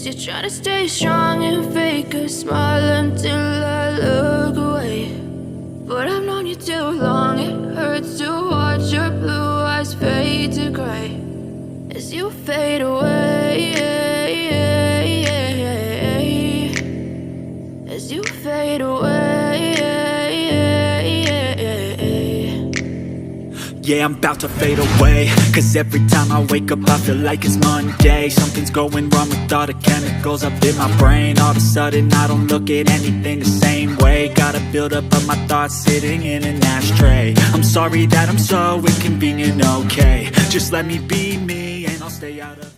'Cause you're trying to stay strong and fake a smile until I look away. But I've known you too long, it hurts to watch your blue eyes fade to gray as you fade away, as you fade away. Yeah, I'm about to fade away, 'cause every time I wake up I feel like it's Monday. Something's going wrong with all the chemicals up in my brain. All of a sudden I don't look at anything the same way. Got a buildup of my thoughts sitting in an ashtray. I'm sorry that I'm so inconvenient, okay. Just let me be me and I'll stay out of